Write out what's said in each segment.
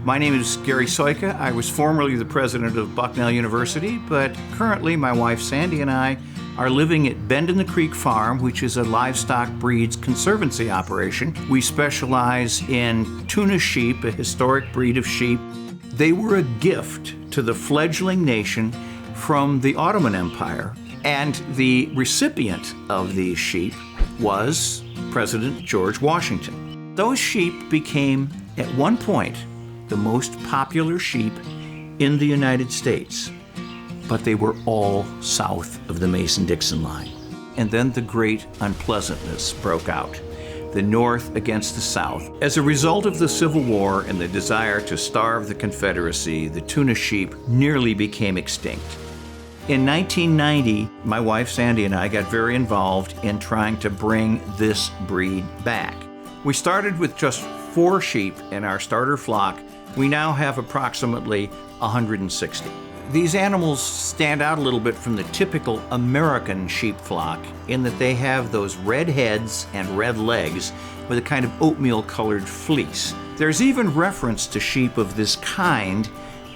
My name is Gary Soika. I was formerly the president of Bucknell University, but currently my wife Sandy and I are living at Bend in the Creek Farm, which is a livestock breeds conservancy operation. We specialize in tuna sheep, a historic breed of sheep. They were a gift to the fledgling nation from the Ottoman Empire, and the recipient of these sheep was President George Washington. Those sheep became, at one point, the most popular sheep in the United States, but they were all south of the Mason-Dixon line. And then the great unpleasantness broke out, the North against the South. As a result of the Civil War and the desire to starve the Confederacy, the tuna sheep nearly became extinct. In 1990, my wife Sandy and I got very involved in trying to bring this breed back. We started with just 4 sheep in our starter flock. We now have approximately 160. These animals stand out a little bit from the typical American sheep flock in that they have those red heads and red legs with a kind of oatmeal-colored fleece. There's even reference to sheep of this kind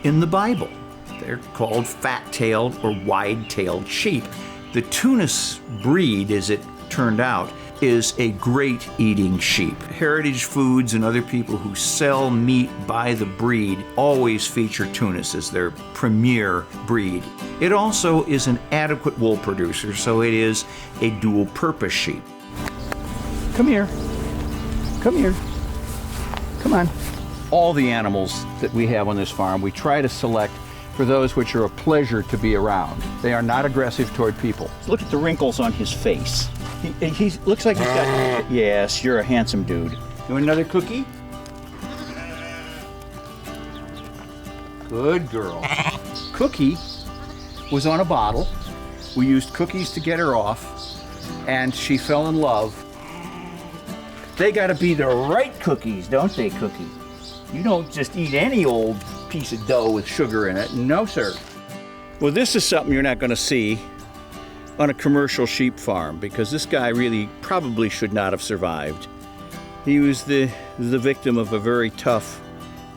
in the Bible. They're called fat-tailed or wide-tailed sheep. The Tunis breed, as it turned out, is a great eating sheep. Heritage Foods and other people who sell meat by the breed always feature Tunis as their premier breed. It also is an adequate wool producer, so it is a dual-purpose sheep. Come here. Come here. Come on. All the animals that we have on this farm, we try to select for those which are a pleasure to be around. They are not aggressive toward people. Look at the wrinkles on his face. He looks like he's got... Yes, you're a handsome dude. You want another cookie? Good girl. Cookie was on a bottle. We used cookies to get her off, and she fell in love. They gotta be the right cookies, don't they, Cookie? You don't just eat any old piece of dough with sugar in it. No, sir. Well, this is something you're not going to see on a commercial sheep farm, because this guy really probably should not have survived. He was the victim of a very tough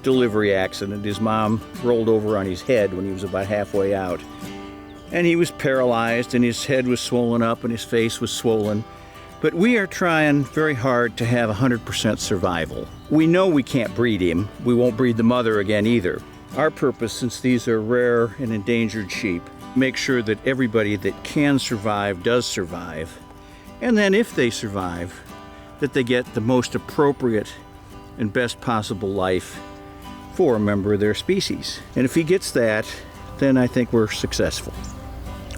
delivery accident. His mom rolled over on his head when he was about halfway out. And he was paralyzed, and his head was swollen up, and his face was swollen. But we are trying very hard to have 100% survival. We know we can't breed him. We won't breed the mother again either. Our purpose, since these are rare and endangered sheep, make sure that everybody that can survive does survive. And then if they survive, that they get the most appropriate and best possible life for a member of their species. And if he gets that, then I think we're successful,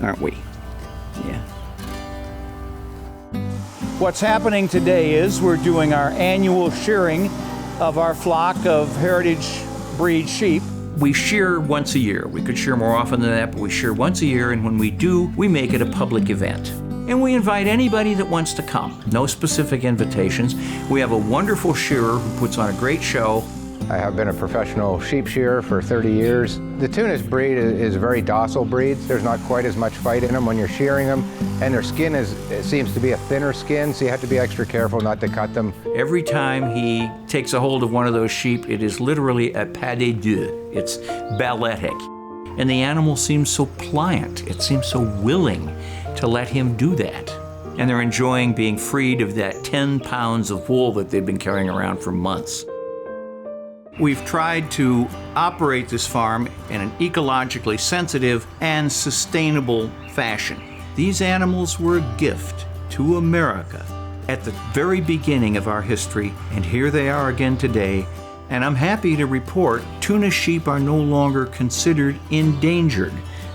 aren't we? Yeah. What's happening today is we're doing our annual shearing of our flock of heritage breed sheep. We shear once a year. We could shear more often than that, but we shear once a year, and when we do, we make it a public event. And we invite anybody that wants to come. No specific invitations. We have a wonderful shearer who puts on a great show. I have been a professional sheep shearer for 30 years. The Tunis breed is a very docile breed. There's not quite as much fight in them when you're shearing them, and their skin seems to be a thinner skin, so you have to be extra careful not to cut them. Every time he takes a hold of one of those sheep, it is literally a pas de deux. It's balletic. And the animal seems so pliant. It seems so willing to let him do that. And they're enjoying being freed of that 10 pounds of wool that they've been carrying around for months. We've tried to operate this farm in an ecologically sensitive and sustainable fashion. These animals were a gift to America at the very beginning of our history, and here they are again today. And I'm happy to report tuna sheep are no longer considered endangered.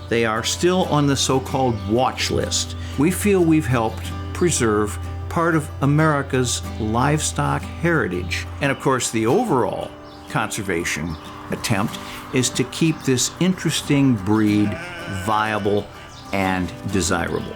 They are still on the so-called watch list. We feel we've helped preserve part of America's livestock heritage. And of course, the overall conservation attempt is to keep this interesting breed viable and desirable.